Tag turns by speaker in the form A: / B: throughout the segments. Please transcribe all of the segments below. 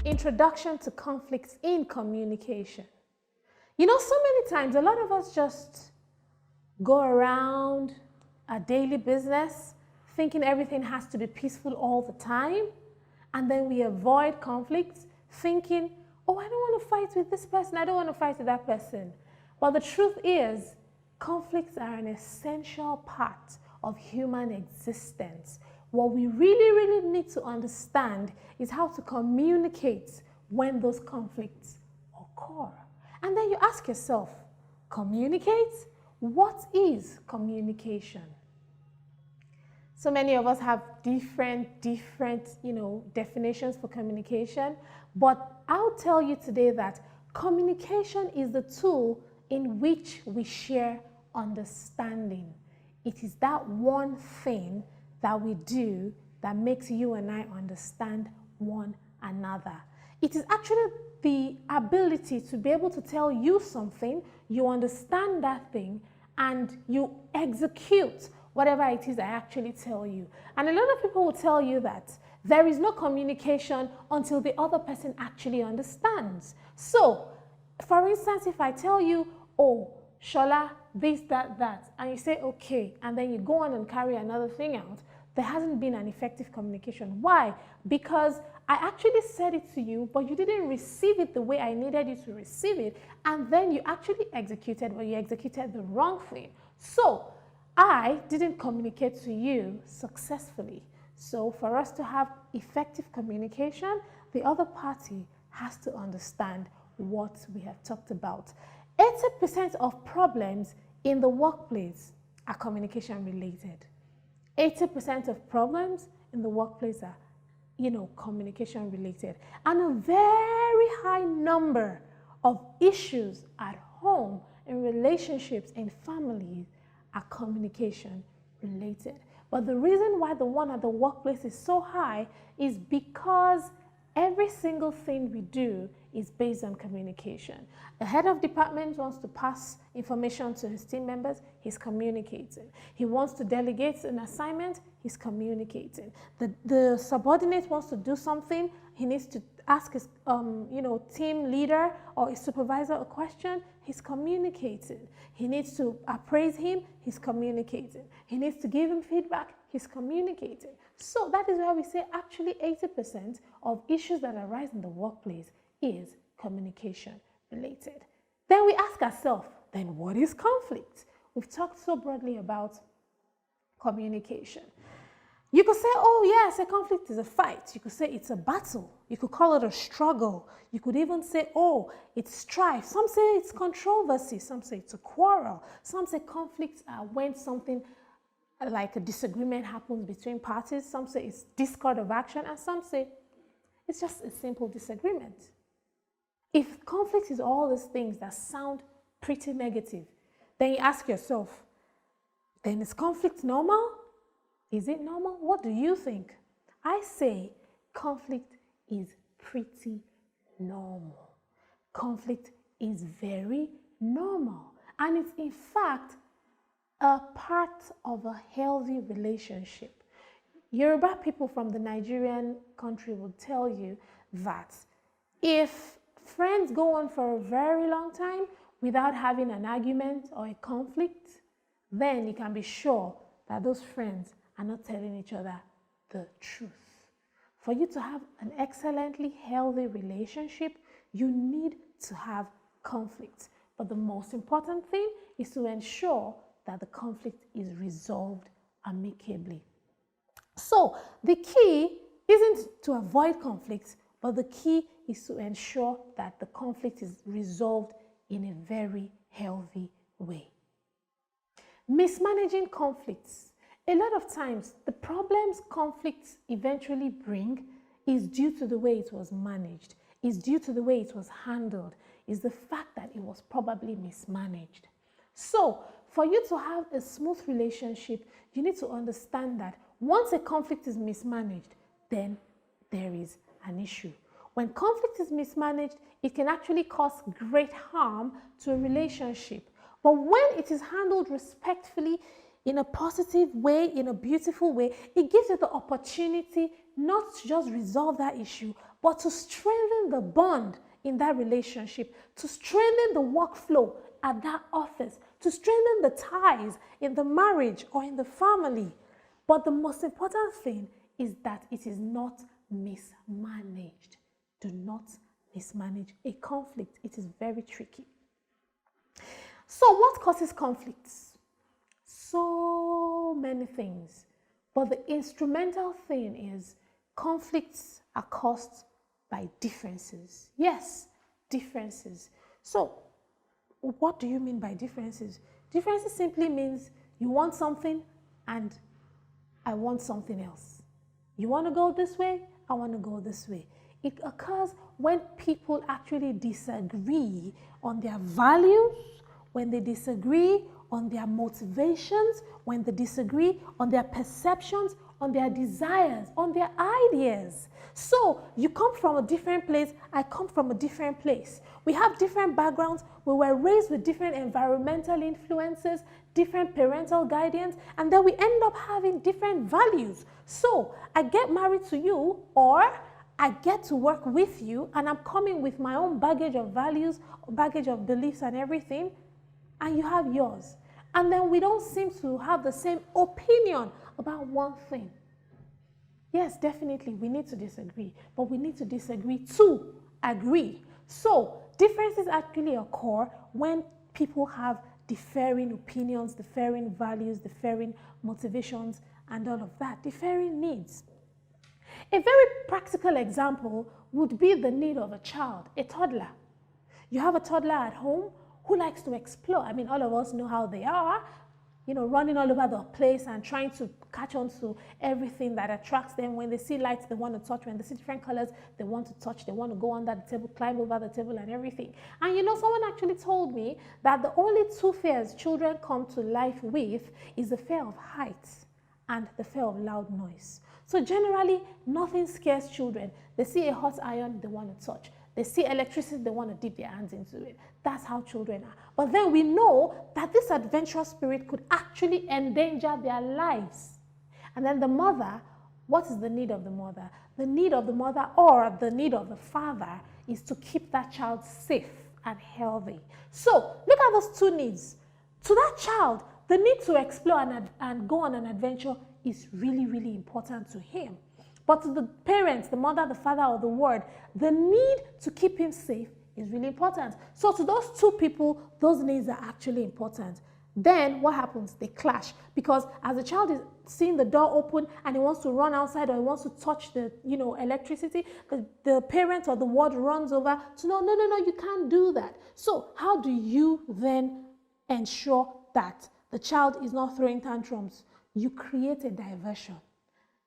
A: Introduction to conflicts in communication. You know, so many times, a lot of us just go around our daily business thinking everything has to be peaceful all the time. And then we avoid conflicts thinking, oh, I don't want to fight with this person. I don't want to fight with that person. But the truth is, conflicts are an essential part of human existence. What we really need to understand is how to communicate when those conflicts occur. And then you ask yourself, communicate? What is communication? So many of us have different, definitions for communication. But I'll tell you today that communication is the tool in which we share understanding. It is that one thing that we do that makes you and I understand one another. It is actually the ability to be able to tell you something, you understand that thing, and you execute whatever it is I actually tell you. And a lot of people will tell you that there is no communication until the other person actually understands. So, for instance, if I tell you, oh, Shola, this, that, and you say, okay, and then you go on and carry another thing out, there hasn't been an effective communication. Why? Because I actually said it to you, but you didn't receive it the way I needed you to receive it, and then you actually executed, but you executed the wrong thing. So, I didn't communicate to you successfully. So for us to have effective communication, the other party has to understand what we have talked about. 80% of problems in the workplace are communication related. 80% of problems in the workplace are, communication related. And a very high number of issues at home, in relationships, in families, are communication related. But the reason why the one at the workplace is so high is because every single thing we do is based on communication. The head of department wants to pass information to his team members, he's communicating. He wants to delegate an assignment, he's communicating. The subordinate wants to do something, he needs to ask his team leader or his supervisor a question, he's communicating. He needs to appraise him, he's communicating. He needs to give him feedback, he's communicating. So that is why we say actually 80% of issues that arise in the workplace is communication related. Then we ask ourselves, then what is conflict? We've talked so broadly about communication. You could say, oh yes, a conflict is a fight. You could say it's a battle. You could call it a struggle. You could even say, oh, it's strife. Some say it's controversy. Some say it's a quarrel. Some say conflicts are when something like a disagreement happens between parties. Some say it's discord of action. And some say it's just a simple disagreement. If conflict is all these things that sound pretty negative, then you ask yourself, then is conflict normal? Is it normal? What do you think? I say conflict is pretty normal. Conflict is very normal. And it's in fact a part of a healthy relationship. Yoruba people from the Nigerian country will tell you that if friends go on for a very long time without having an argument or a conflict, then you can be sure that those friends are not telling each other the truth. For you to have an excellently healthy relationship, you need to have conflict. But the most important thing is to ensure that the conflict is resolved amicably. So the key isn't to avoid conflict, but the key is to ensure that the conflict is resolved in a very healthy way. Mismanaging conflicts. A lot of times, the problems conflicts eventually bring is due to the way it was managed, is due to the way it was handled, is the fact that it was probably mismanaged. So, for you to have a smooth relationship, you need to understand that once a conflict is mismanaged, then there is an issue. When conflict is mismanaged, it can actually cause great harm to a relationship. But when it is handled respectfully, in a positive way, in a beautiful way, it gives you the opportunity not to just resolve that issue, but to strengthen the bond in that relationship, to strengthen the workflow at that office, to strengthen the ties in the marriage or in the family. But the most important thing is that it is not mismanaged. Do not mismanage a conflict. It is very tricky. So what causes conflicts? So many things. But the instrumental thing is conflicts are caused by differences. Yes, differences. So what do you mean by differences? Differences simply means you want something and I want something else. You want to go this way, I want to go this way. It occurs when people actually disagree on their values, when they disagree on their motivations, when they disagree on their perceptions, on their desires, on their ideas. So you come from a different place, I come from a different place. We have different backgrounds, we were raised with different environmental influences, different parental guidance, and then we end up having different values. So I get married to you, or I get to work with you, and I'm coming with my own baggage of values, baggage of beliefs and everything, and you have yours. And then we don't seem to have the same opinion about one thing. Yes, definitely, we need to disagree, but we need to disagree to agree. So differences actually occur when people have differing opinions, differing values, differing motivations, and all of that, differing needs. A very practical example would be the need of a child, a toddler. You have a toddler at home who likes to explore. I mean, all of us know how they are, running all over the place and trying to catch on to everything that attracts them. When they see lights, they want to touch. When they see different colors, they want to touch. They want to go under the table, climb over the table and everything. And someone actually told me that the only two fears children come to life with is the fear of heights and the fear of loud noise. So generally, nothing scares children. They see a hot iron, they want to touch. They see electricity, they want to dip their hands into it. That's how children are. But then we know that this adventurous spirit could actually endanger their lives. And then the mother, what is the need of the mother? The need of the mother or the need of the father is to keep that child safe and healthy. So look at those two needs. To that child, the need to explore and go on an adventure is really, really important to him. But to the parents, the mother, the father, or the ward, the need to keep him safe is really important. So to those two people, those needs are actually important. Then what happens? They clash. Because as the child is seeing the door open and he wants to run outside or he wants to touch the electricity, the parent or the ward runs over to no, you can't do that. So how do you then ensure that the child is not throwing tantrums? You create a diversion.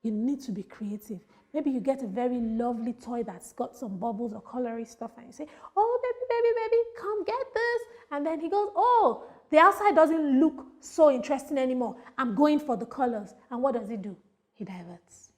A: You need to be creative. Maybe you get a very lovely toy that's got some bubbles or colory stuff and you say, oh, baby, come get this. And then he goes, oh, the outside doesn't look so interesting anymore. I'm going for the colors. And what does he do? He diverts.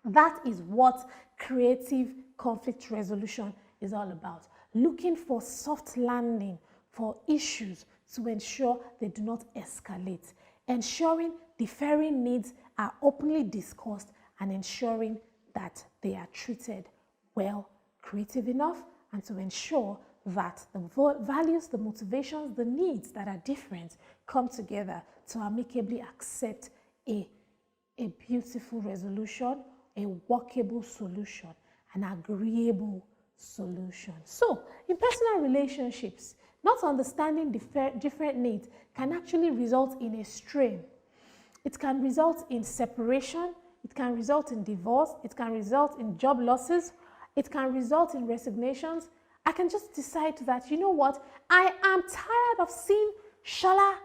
A: That is what creative conflict resolution is all about. Looking for soft landing for issues to ensure they do not escalate. Ensuring differing needs are openly discussed and ensuring that they are treated well, creative enough, and to ensure that the values, the motivations, the needs that are different come together to amicably accept a beautiful resolution, a workable solution, an agreeable solution. So, in personal relationships, not understanding different needs can actually result in a strain. It can result in separation, it can result in divorce, it can result in job losses, it can result in resignations. I can just decide that, you know what, I am tired of seeing Shola.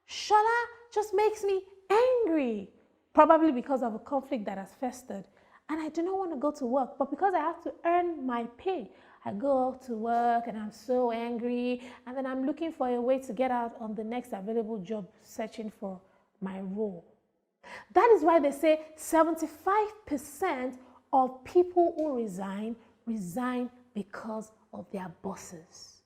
A: Shola just makes me angry, probably because of a conflict that has festered. And I do not want to go to work, but because I have to earn my pay, I go to work and I'm so angry, and then I'm looking for a way to get out on the next available job, searching for my role. That is why they say 75% of people who resign because of their bosses.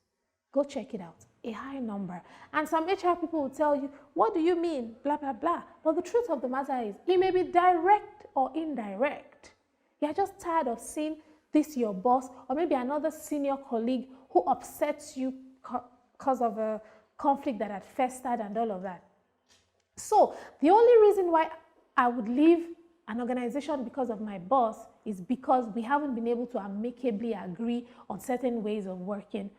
A: Go check it out. A high number. And some HR people will tell you, what do you mean? Blah, blah, blah. But the truth of the matter is, it may be direct or indirect. You're just tired of seeing this your boss, or maybe another senior colleague who upsets you because of a conflict that had festered and all of that. So the only reason why I would leave an organization because of my boss is because we haven't been able to amicably agree on certain ways of working,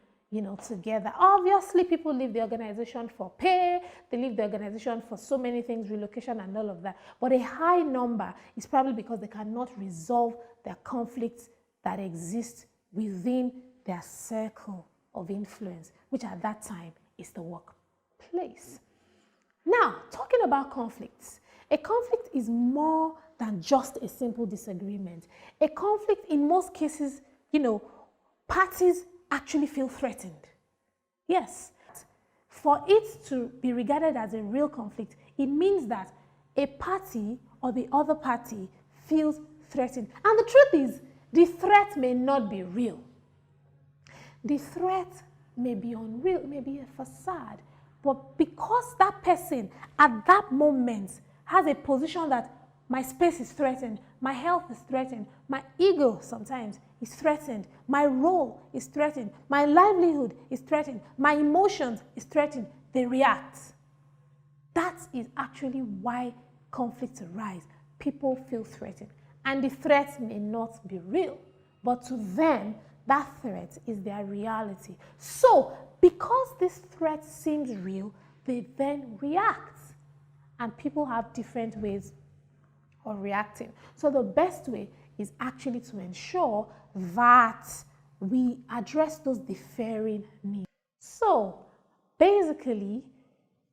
A: together. Obviously, people leave the organization for pay, they leave the organization for so many things, relocation and all of that. But a high number is probably because they cannot resolve their conflicts that exist within their circle of influence, which at that time is the workplace. Now, talking about conflicts, a conflict is more than just a simple disagreement. A conflict, in most cases, parties actually feel threatened. Yes. For it to be regarded as a real conflict, it means that a party or the other party feels threatened. And the truth is, the threat may not be real. The threat may be unreal, it may be a facade. But because that person at that moment has a position that my space is threatened, my health is threatened, my ego sometimes is threatened, my role is threatened, my livelihood is threatened, my emotions is threatened, they react. That is actually why conflicts arise. People feel threatened. And the threat may not be real, but to them, that threat is their reality. So, because this threat seems real, they then react. And people have different ways of reacting. So the best way is actually to ensure that we address those differing needs. So basically,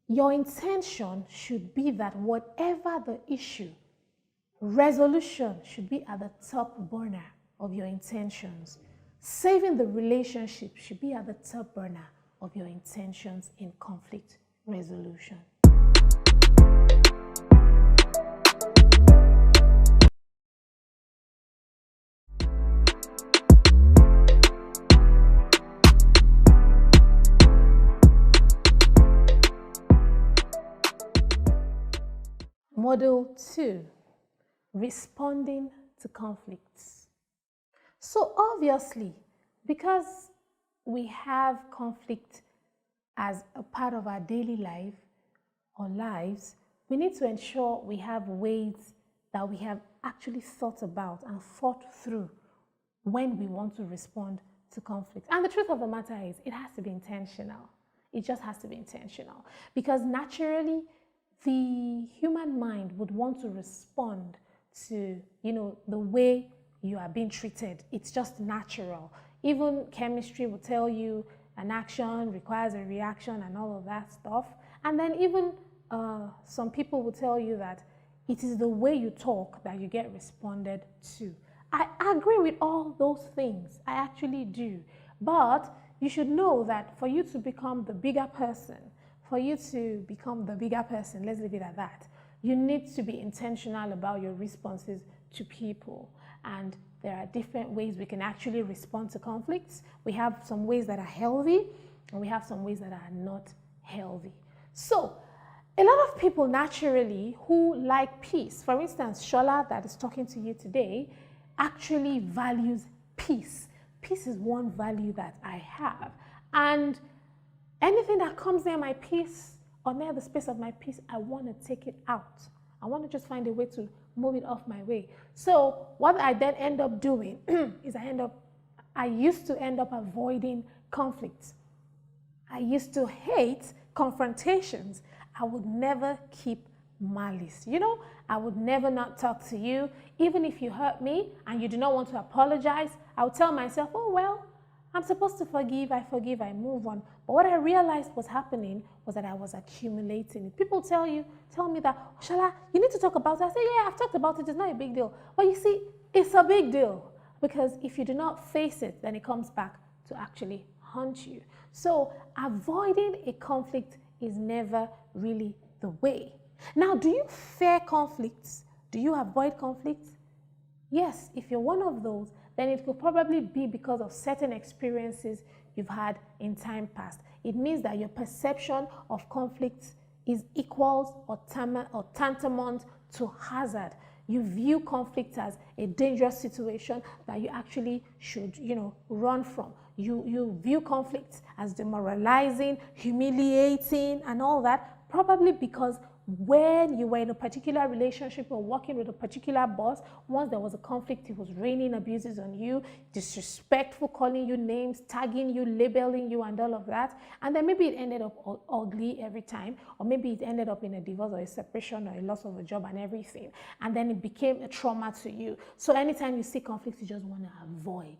A: your intention should be that whatever the issue, resolution should be at the top burner of your intentions. Saving the relationship should be at the top burner of your intentions in conflict resolution. Model 2, responding to conflicts. So obviously, because we have conflict as a part of our daily life or lives, we need to ensure we have ways that we have actually thought about and thought through when we want to respond to conflict. And the truth of the matter is, it has to be intentional. It just has to be intentional. Because naturally, the human mind would want to respond to, the way you are being treated. It's just natural. Even chemistry will tell you an action requires a reaction and all of that stuff. And then even some people will tell you that it is the way you talk that you get responded to. I agree with all those things. I actually do. But you should know that for you to become the bigger person, let's leave it at that, you need to be intentional about your responses to people. And there are different ways we can actually respond to conflicts. We have some ways that are healthy, and we have some ways that are not healthy. So, a lot of people naturally who like peace, for instance, Shola that is talking to you today, actually values peace. Peace is one value that I have. And anything that comes near my peace or near the space of my peace, I want to take it out. I want to just find a way to move it off my way. So what I then end up doing is I used to end up avoiding conflicts. I used to hate confrontations. I would never keep malice. I would never not talk to you. Even if you hurt me and you do not want to apologize, I would tell myself, oh, well, I'm supposed to forgive, I move on. But what I realized was happening was that I was accumulating it. People tell me that, Shola, you need to talk about it. I say, yeah, I've talked about it, it's not a big deal. But you see, it's a big deal. Because if you do not face it, then it comes back to actually haunt you. So avoiding a conflict is never really the way. Now, do you fear conflicts? Do you avoid conflicts? Yes, if you're one of those, then it could probably be because of certain experiences you've had in time past. It means that your perception of conflicts is equals or tantamount to hazard. You view conflict as a dangerous situation that you actually should, run from. You view conflict as demoralizing, humiliating, and all that, probably because when you were in a particular relationship or working with a particular boss, once there was a conflict, he was raining abuses on you, disrespectful, calling you names, tagging you, labeling you, and all of that. And then maybe it ended up ugly every time, or maybe it ended up in a divorce or a separation or a loss of a job and everything. And then it became a trauma to you. So anytime you see conflict, you just want to avoid.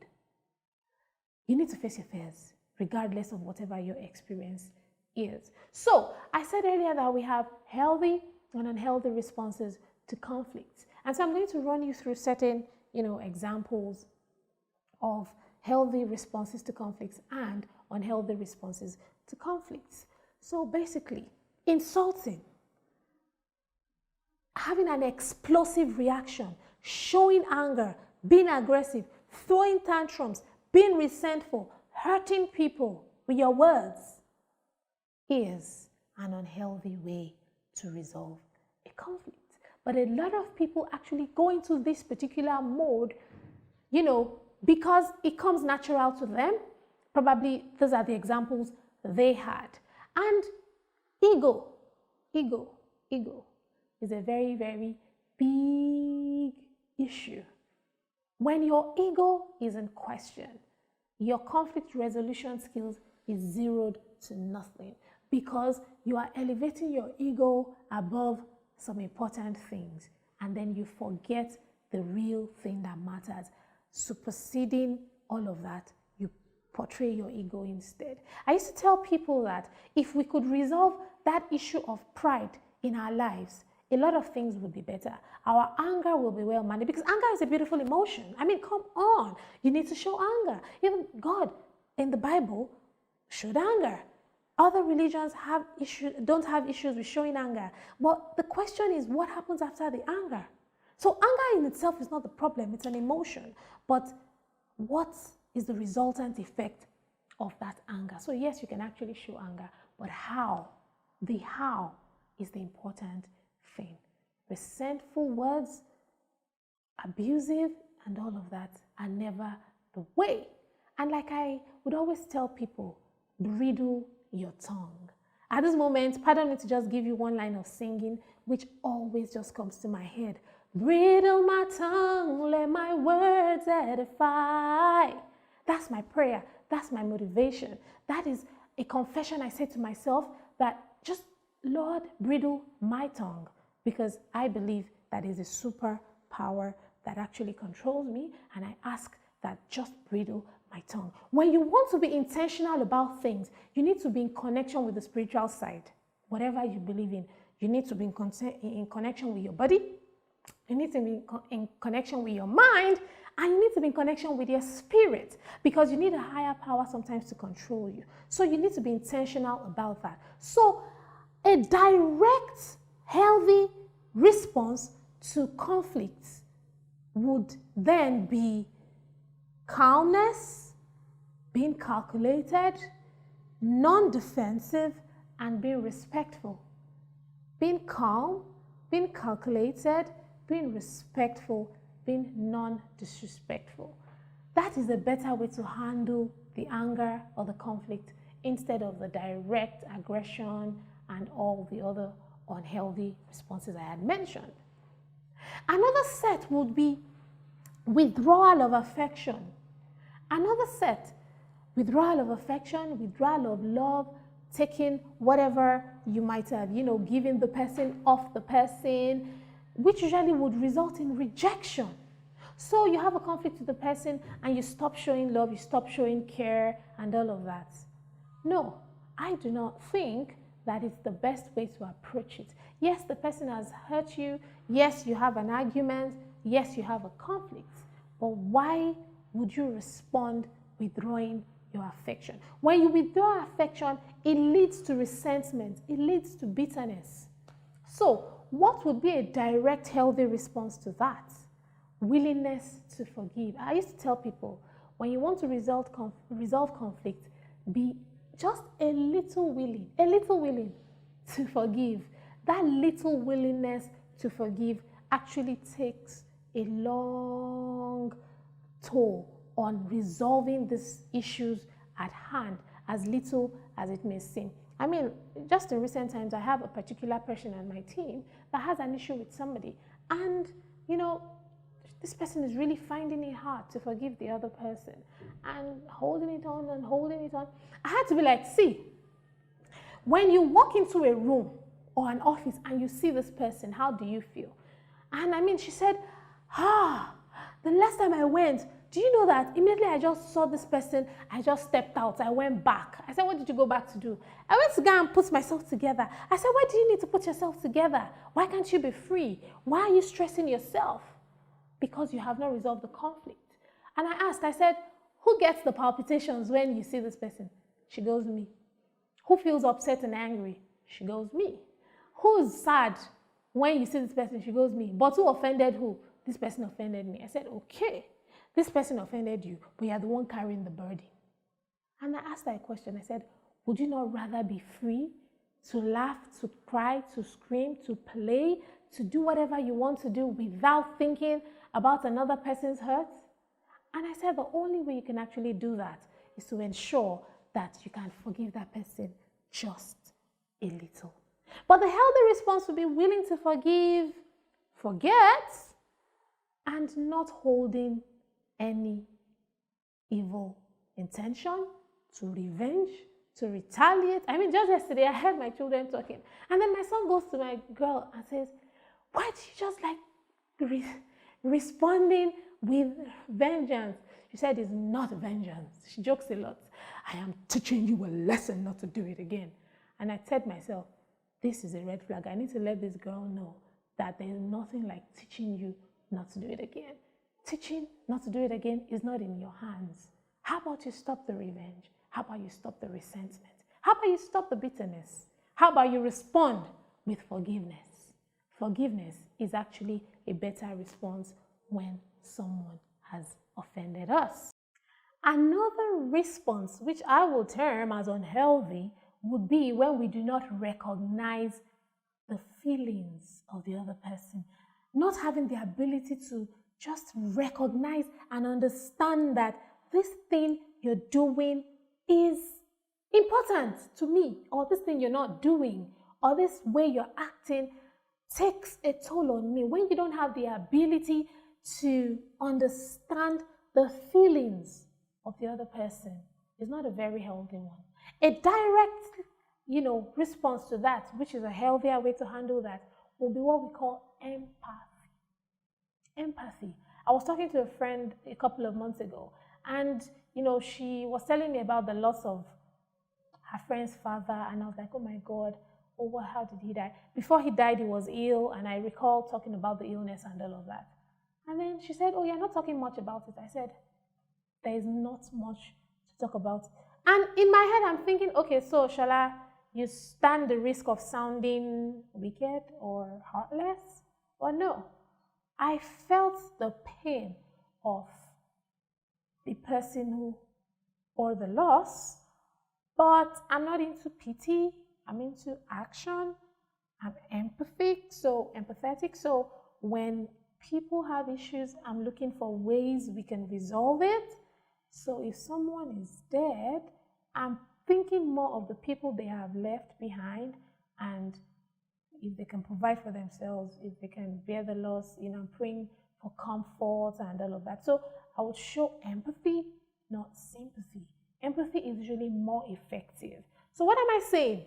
A: You need to face your fears, regardless of whatever your experience is. So I said earlier that we have healthy and unhealthy responses to conflicts. And so I'm going to run you through certain, examples of healthy responses to conflicts and unhealthy responses to conflicts. So basically, insulting, having an explosive reaction, showing anger, being aggressive, throwing tantrums, being resentful, hurting people with your words is an unhealthy way to resolve a conflict. But a lot of people actually go into this particular mode, because it comes natural to them. Probably those are the examples they had. And ego is a very, very big issue. When your ego is in question, your conflict resolution skills is zeroed to nothing, because you are elevating your ego above some important things, and then you forget the real thing that matters. Superseding all of that, you portray your ego instead. I used to tell people that if we could resolve that issue of pride in our lives, a lot of things would be better. Our anger will be well managed, because anger is a beautiful emotion. I mean, come on, you need to show anger. Even God in the Bible showed anger. Other religions don't have issues with showing anger. But the question is, what happens after the anger? So anger in itself is not the problem, it's an emotion. But what is the resultant effect of that anger? So yes, you can actually show anger, but how? The how is the important thing. Resentful words, abusive, and all of that are never the way. And like I would always tell people, bridle your tongue. At this moment, pardon me to just give you one line of singing, which always just comes to my head. Bridle my tongue, let my words edify. That's my prayer. That's my motivation. That is a confession I say to myself, that just, Lord, bridle my tongue, because I believe that is a superpower that actually controls me, and I ask that just bridle my tongue. When you want to be intentional about things, you need to be in connection with the spiritual side. Whatever you believe in, you need to be in connection with your body, you need to be in connection with your mind, and you need to be in connection with your spirit, because you need a higher power sometimes to control you. So you need to be intentional about that. So a direct, healthy response to conflicts would then be calmness, being calculated, non-defensive, and being respectful. Being calm, being calculated, being respectful, being non-disrespectful. That is a better way to handle the anger or the conflict, instead of the direct aggression and all the other unhealthy responses I had mentioned. Another set would be withdrawal of affection. Another set, withdrawal of affection, withdrawal of love, taking whatever you might have, giving the person off the person, which usually would result in rejection. So you have a conflict with the person and you stop showing love, you stop showing care, and all of that. No, I do not think that is the best way to approach it. Yes, the person has hurt you. Yes, you have an argument. Yes, you have a conflict. But why would you respond withdrawing your affection? When you withdraw affection, it leads to resentment. It leads to bitterness. So what would be a direct, healthy response to that? Willingness to forgive. I used to tell people, when you want to resolve conflict, be just a little willing to forgive. That little willingness to forgive actually takes a long toll on resolving these issues at hand, as little as it may seem. I mean, just in recent times, I have a particular person on my team that has an issue with somebody, and this person is really finding it hard to forgive the other person and holding it on and holding it on. I had to be like, see, when you walk into a room or an office and you see this person, how do you feel? And I mean, she said, the last time I went, do you know that immediately I just saw this person, I just stepped out, I went back. I said, what did you go back to do? I went to go and put myself together. I said, why do you need to put yourself together? Why can't you be free? Why are you stressing yourself? Because you have not resolved the conflict. And I asked, I said, who gets the palpitations when you see this person? She goes, me. Who feels upset and angry? She goes, me. Who's sad when you see this person? She goes, me. But who offended who? This person offended me. I said, okay, this person offended you, but you're the one carrying the burden. And I asked her a question. I said, would you not rather be free to laugh, to cry, to scream, to play, to do whatever you want to do without thinking about another person's hurt? And I said, the only way you can actually do that is to ensure that you can forgive that person just a little. But the healthy response would be willing to forgive, forget, and not holding any evil intention to revenge, to retaliate. I mean, just yesterday I heard my children talking, and then my son goes to my girl and says, why do you just like responding with vengeance? She said, it's not vengeance. She jokes a lot. I am teaching you a lesson not to do it again. And I said to myself, this is a red flag. I need to let this girl know that there is nothing like teaching you not to do it again. Teaching not to do it again is not in your hands. How about you stop the revenge? How about you stop the resentment? How about you stop the bitterness? How about you respond with forgiveness? Forgiveness is actually a better response when someone has offended us. Another response, which I will term as unhealthy, would be when we do not recognize the feelings of the other person. Not having the ability to just recognize and understand that this thing you're doing is important to me, or this thing you're not doing, or this way you're acting takes a toll on me. When you don't have the ability to understand the feelings of the other person, it's not a very healthy one. A direct, response to that, which is a healthier way to handle that, will be what we call empathy. Empathy. I was talking to a friend a couple of months ago, and she was telling me about the loss of her friend's father, and I was like, oh my God, how did he die? Before he died, he was ill, and I recall talking about the illness and all of that. And then she said, oh, you're not talking much about it. I said, there is not much to talk about. And in my head, I'm thinking, okay, so shall you stand the risk of sounding wicked or heartless? Or no? I felt the pain of the person who bore the loss, but I'm not into pity. I'm into action. I'm empathetic. So when people have issues, I'm looking for ways we can resolve it. So if someone is dead, I'm thinking more of the people they have left behind, and if they can provide for themselves, if they can bear the loss, I'm praying for comfort and all of that. So I would show empathy, not sympathy. Empathy is usually more effective. So what am I saying?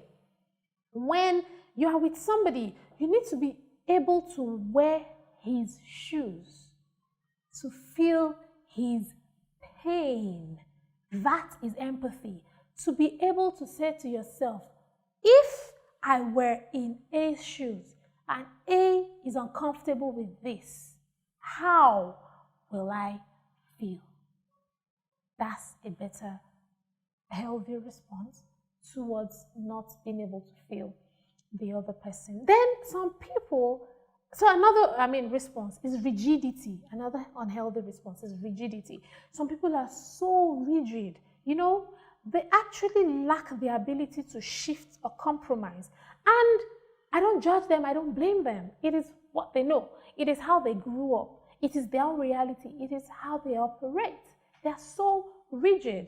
A: When you are with somebody, you need to be able to wear his shoes, to feel his pain. That is empathy. To be able to say to yourself, if I were in A's shoes and A is uncomfortable with this, how will I feel? That's a better, healthy response towards not being able to feel the other person. Then some people, another response is rigidity. Another unhealthy response is rigidity. Some people are so rigid, they actually lack the ability to shift or compromise. And I don't judge them, I don't blame them. It is what they know. It is how they grew up. It is their reality. It is how they operate. They are so rigid.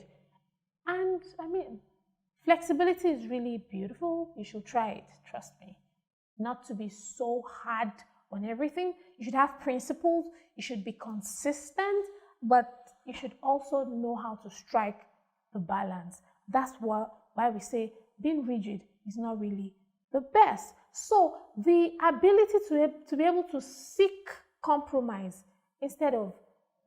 A: And I mean, flexibility is really beautiful. You should try it, trust me. Not to be so hard on everything. You should have principles. You should be consistent, but you should also know how to strike the balance. That's why we say being rigid is not really the best. So the ability to be able to seek compromise instead of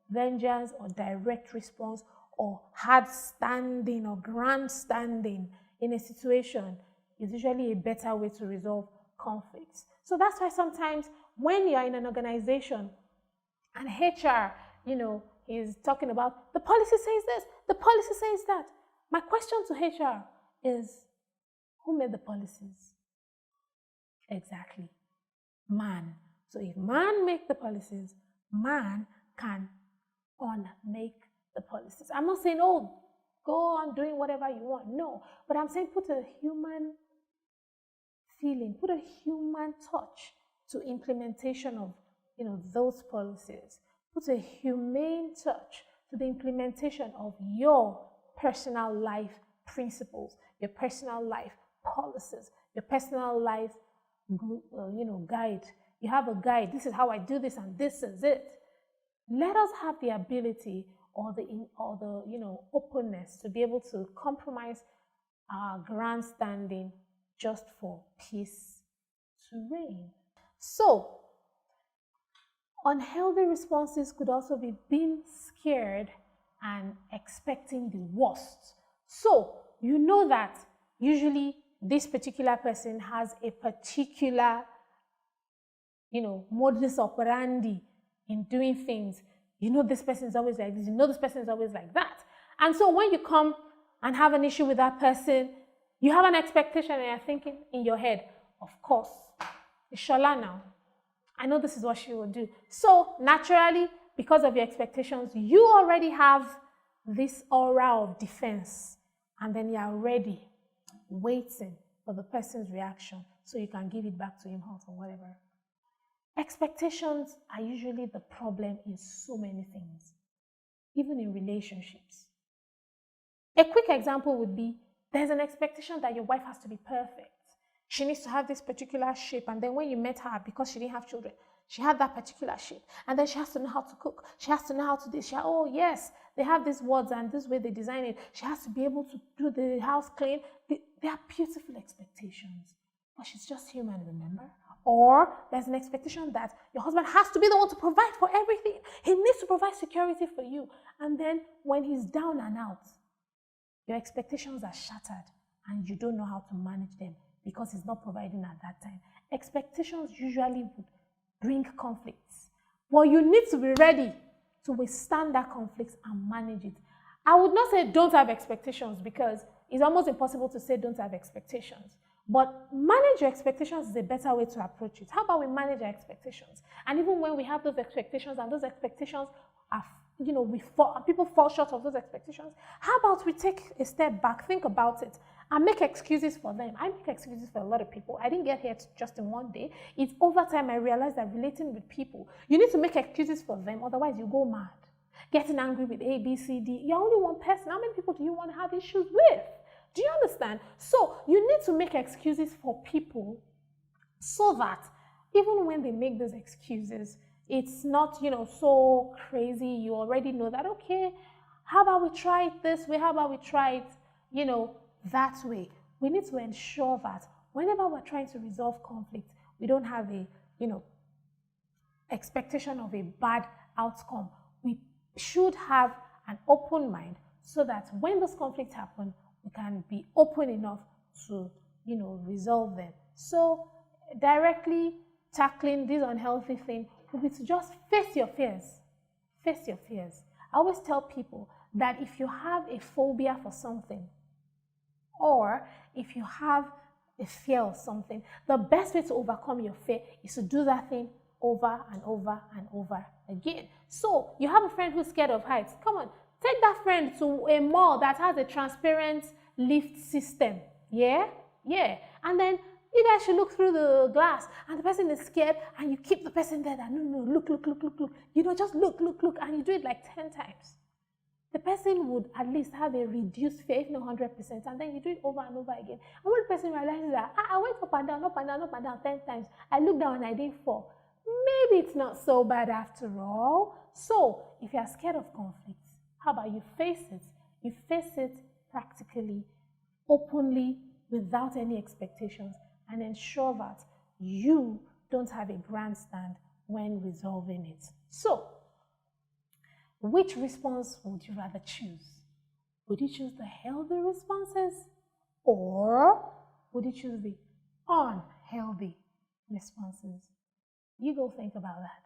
A: vengeance or direct response or hard standing or grandstanding in a situation is usually a better way to resolve conflicts. So that's why sometimes when you're in an organization and HR, is talking about the policy says this, the policy says that. My question to HR is, who made the policies? Exactly. Man. So if man make the policies, man can unmake the policies. I'm not saying, oh, go on doing whatever you want. No. But I'm saying put a human feeling, put a human touch to implementation of those policies. Put a humane touch to the implementation of your personal life principles, your personal life policies, your personal life guide. You have a guide. This is how I do this, and this is it. Let us have the ability or the openness to be able to compromise our grandstanding just for peace to reign. So, unhealthy responses could also be being scared and expecting the worst. So, you know that usually this particular person has a particular, modus operandi in doing things. You know this person is always like this. You know this person is always like that. And so when you come and have an issue with that person, you have an expectation and you're thinking in your head, of course, it's Shola now. I know this is what she will do. So naturally, because of your expectations, you already have this aura of defense. And then you're ready, waiting for the person's reaction so you can give it back to him or whatever. Expectations are usually the problem in so many things, even in relationships. A quick example would be, there's an expectation that your wife has to be perfect. She needs to have this particular shape, and then when you met her, because she didn't have children, she had that particular shape, and then she has to know how to cook. She has to know how to do this. Oh yes, they have these words and this way they design it. She has to be able to do the house clean. They are beautiful expectations, but she's just human, remember? Or there's an expectation that your husband has to be the one to provide for everything. He needs to provide security for you. And then when he's down and out, your expectations are shattered and you don't know how to manage them because he's not providing at that time. Expectations usually would bring conflicts. But you need to be ready to withstand that conflict and manage it. I would not say don't have expectations, because it's almost impossible to say don't have expectations. But manage your expectations is a better way to approach it. How about we manage our expectations? And even when we have those expectations and those expectations are, people fall short of those expectations, how about we take a step back, think about it, and make excuses for them? I make excuses for a lot of people. I didn't get here just in one day. It's over time I realized that relating with people, you need to make excuses for them, otherwise you go mad. Getting angry with A, B, C, D. You're only one person. How many people do you want to have issues with? Do you understand? So you need to make excuses for people so that even when they make those excuses, it's not, so crazy. You already know that, okay, how about we try it this way? How about we try it, that way? We need to ensure that whenever we're trying to resolve conflict, we don't have a, expectation of a bad outcome. We should have an open mind so that when those conflicts happen, we can be open enough to, resolve them. So directly tackling this unhealthy thing would be to just face your fears. Face your fears. I always tell people that if you have a phobia for something, or if you have a fear of something, the best way to overcome your fear is to do that thing over and over and over again. So you have a friend who's scared of heights. Come on, take that friend to a mall that has a transparent lift system. Yeah? And then You guys should look through the glass and the person is scared and you keep the person there that, no, look, just look, and you do it like 10 times. The person would at least have a reduced fear, if not 100%, and then you do it over and over again. And when the person realizes that, I went up and down 10 times, I looked down and I didn't fall, maybe it's not so bad after all. So, if you're scared of conflict, how about you face it? You face it practically, openly, without any expectations, and ensure that you don't have a grandstand when resolving it. So, which response would you rather choose? Would you choose the healthy responses, or would you choose the unhealthy responses? You go think about that.